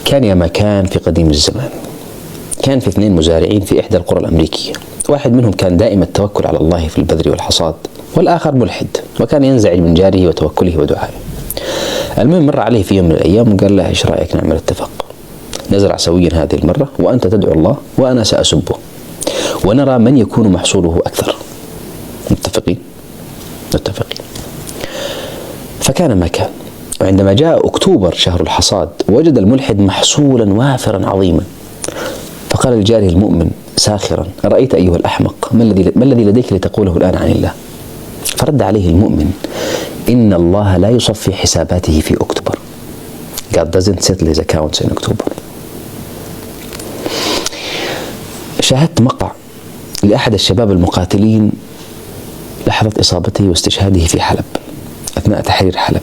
كان يا ما كان في قديم الزمان، كان في 2 مزارعين في إحدى القرى الأمريكية، واحد منهم كان دائم التوكل على الله في البذر والحصاد، والآخر ملحد وكان ينزعج من جاره وتوكله ودعائه. المهم مر عليه في يوم من الأيام وقال له: إيش رأيك نعمل اتفاق؟ نزرع سويا هذه المرة، وأنت تدعو الله وأنا سأسبه، ونرى من يكون محصوله أكثر. متفقين؟ متفقين. فكان ما كان، وعندما جاء أكتوبر شهر الحصاد وجد الملحد محصولا وافرا عظيما، فقال لجاره المؤمن ساخرا: أرأيت أيها الأحمق ما الذي لديك لتقوله الآن عن الله؟ فرد عليه المؤمن: إن الله لا يصفي حساباته في أكتوبر. God doesn't settle his accounts in October. شاهدت مقطع لأحد الشباب المقاتلين لحظة إصابته واستشهاده في حلب أثناء تحرير حلب.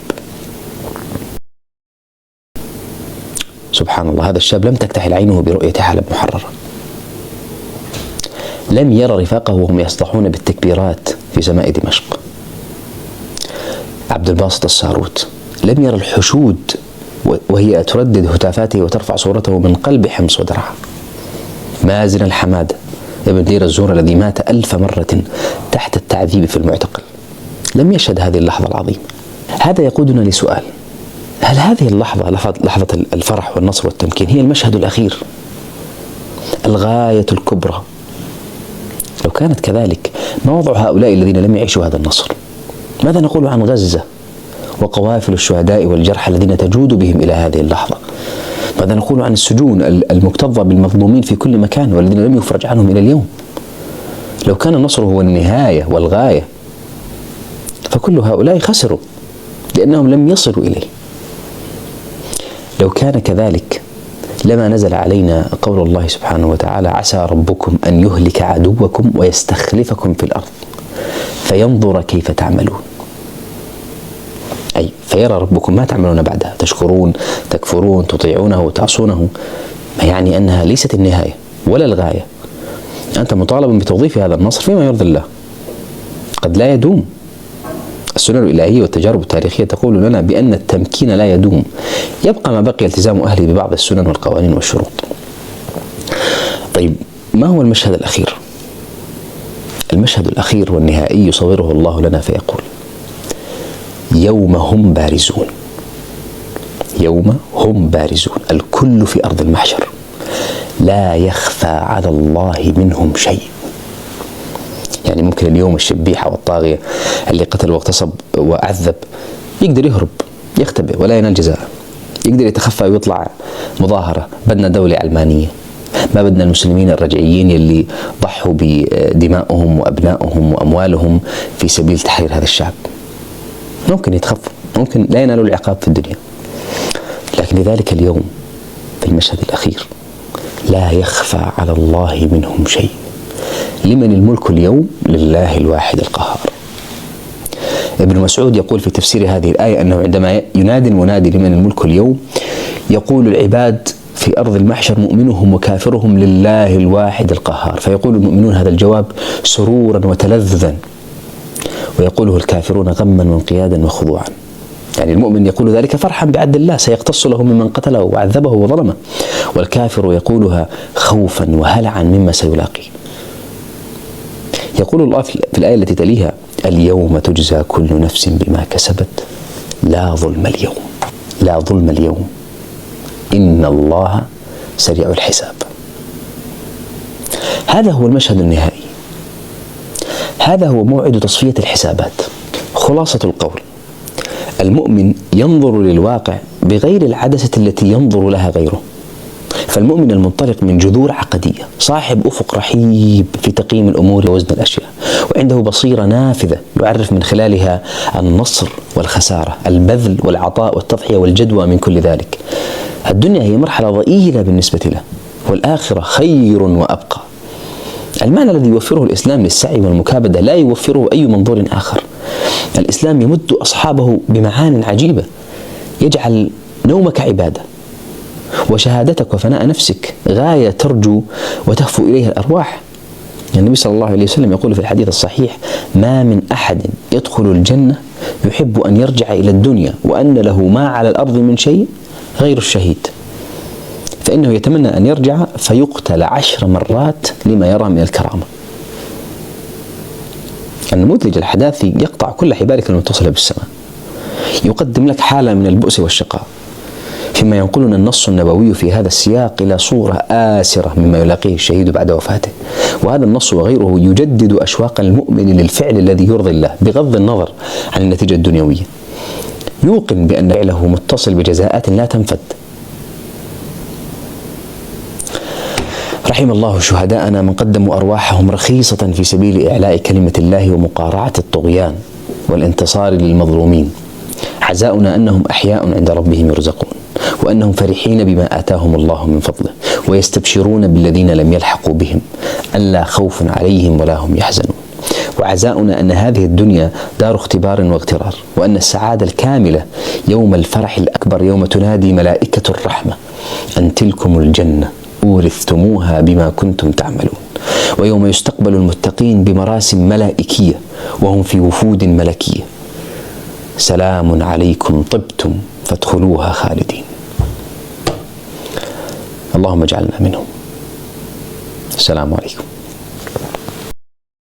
سبحان الله، هذا الشاب لم تكتحل عينه برؤية حلب محررة، لم يرى رفاقه وهم يصدحون بالتكبيرات في سماء دمشق. عبد الباسط الساروت لم يرى الحشود وهي تردد هتافاته وترفع صورته من قلب حمص ودرعا. مازن الحمادة ابن دير الزور الذي مات 1000 مرة تحت التعذيب في المعتقل لم يشهد هذه اللحظة العظيمة. هذا يقودنا لسؤال: هل هذه اللحظة، لحظة الفرح والنصر والتمكين، هي المشهد الأخير، الغاية الكبرى؟ لو كانت كذلك ما وضع هؤلاء الذين لم يعيشوا هذا النصر؟ ماذا نقول عن غزة وقوافل الشهداء والجرحى الذين تجود بهم إلى هذه اللحظة؟ ماذا نقول عن السجون المكتظة بالمظلومين في كل مكان والذين لم يفرج عنهم إلى اليوم؟ لو كان النصر هو النهاية والغاية فكل هؤلاء خسروا لأنهم لم يصلوا إليه. لو كان كذلك لما نزل علينا قول الله سبحانه وتعالى: عسى ربكم أن يهلك عدوكم ويستخلفكم في الأرض فينظر كيف تعملون. أي فيرى ربكم ما تعملون بعدها، تشكرون، تكفرون، تطيعونه، تعصونه، ما يعني أنها ليست النهاية ولا الغاية. أنت مطالب بتوظيف هذا النصر فيما يرضي الله، قد لا يدوم. السنن الإلهية والتجارب التاريخية تقول لنا بأن التمكين لا يدوم، يبقى ما بقي التزام أهله ببعض السنن والقوانين والشروط. طيب، ما هو المشهد الأخير؟ المشهد الأخير والنهائي يصوره الله لنا فيقول: يوم هم بارزون. يوم هم بارزون، الكل في أرض المحشر، لا يخفى على الله منهم شيء. يعني ممكن اليوم الشبيحة والطاغية اللي قتل واغتصب وعذب يقدر يهرب يختبئ ولا ينال جزاء، يقدر يتخفى ويطلع مظاهرة: بدنا دولة علمانية، ما بدنا المسلمين الرجعيين اللي ضحوا بدمائهم وأبنائهم وأموالهم في سبيل تحرير هذا الشعب. ممكن يتخفوا، ممكن لا ينالوا العقاب في الدنيا، لكن لذلك اليوم في المشهد الأخير لا يخفى على الله منهم شيء. لمن الملك اليوم؟ لله الواحد القهار. ابن مسعود يقول في تفسير هذه الآية أنه عندما ينادي المنادي لمن الملك اليوم يقول العباد في أرض المحشر مؤمنهم وكافرهم لله الواحد القهار، فيقول المؤمنون هذا الجواب سرورا وتلذذا، ويقوله الكافرون غما وانقيادا وخضوعا. يعني المؤمن يقول ذلك فرحا بعدل الله سيقتص له ممن قتله وعذبه وظلمه، والكافر يقولها خوفا وهلعا مما سيلاقيه. يقول الله في الآية التي تليها: اليوم تجزى كل نفس بما كسبت لا ظلم اليوم. لا ظلم اليوم، إن الله سريع الحساب. هذا هو المشهد النهائي، هذا هو موعد تصفية الحسابات. خلاصة القول: المؤمن ينظر للواقع بغير العدسة التي ينظر لها غيره. فالمؤمن المنطلق من جذور عقدية، صاحب أفق رحيب في تقييم الأمور ووزن الأشياء، وعنده بصيرة نافذة يعرف من خلالها النصر والخسارة، البذل والعطاء والتضحية والجدوى من كل ذلك. الدنيا هي مرحلة ضئيلة بالنسبة له، والآخرة خير وأبقى. المعنى الذي يوفره الإسلام للسعي والمكابدة لا يوفره أي منظور آخر. الإسلام يمد أصحابه بمعان عجيبة، يجعل نومك عبادة، وشهادتك وفناء نفسك غاية ترجو وتهفو إليها الأرواح. يعني النبي صلى الله عليه وسلم يقول في الحديث الصحيح: ما من أحد يدخل الجنة يحب أن يرجع إلى الدنيا وأن له ما على الأرض من شيء غير الشهيد. فإنه يتمنى أن يرجع فيقتل 10 مرات لما يرى من الكرامة. النموذج الحداثي يقطع كل حبالك المتصلة بالسماء، يقدم لك حالة من البؤس والشقاء، فيما ينقلنا النص النبوي في هذا السياق إلى صورة آسرة مما يلاقيه الشهيد بعد وفاته. وهذا النص وغيره يجدد أشواق المؤمن للفعل الذي يرضي الله بغض النظر عن النتيجة الدنيوية، يوقن بأن فعله متصل بجزاءات لا تنفد. رحم الله شهداءنا من قدموا أرواحهم رخيصة في سبيل إعلاء كلمة الله ومقارعة الطغيان والانتصار للمظلومين. عزاؤنا أنهم أحياء عند ربهم يرزقون، وأنهم فرحين بما آتاهم الله من فضله، ويستبشرون بالذين لم يلحقوا بهم ألا خوف عليهم ولا هم يحزنون. وعزاؤنا أن هذه الدنيا دار اختبار واغترار، وأن السعادة الكاملة يوم الفرح الأكبر، يوم تنادي ملائكة الرحمة أن تلكم الجنة أورثتموها بما كنتم تعملون، ويوم يستقبل المتقين بمراسم ملائكية وهم في وفود ملكية. سلام عليكم طبتم فادخلوها خالدين. اللهم اجعلنا منهم. السلام عليكم.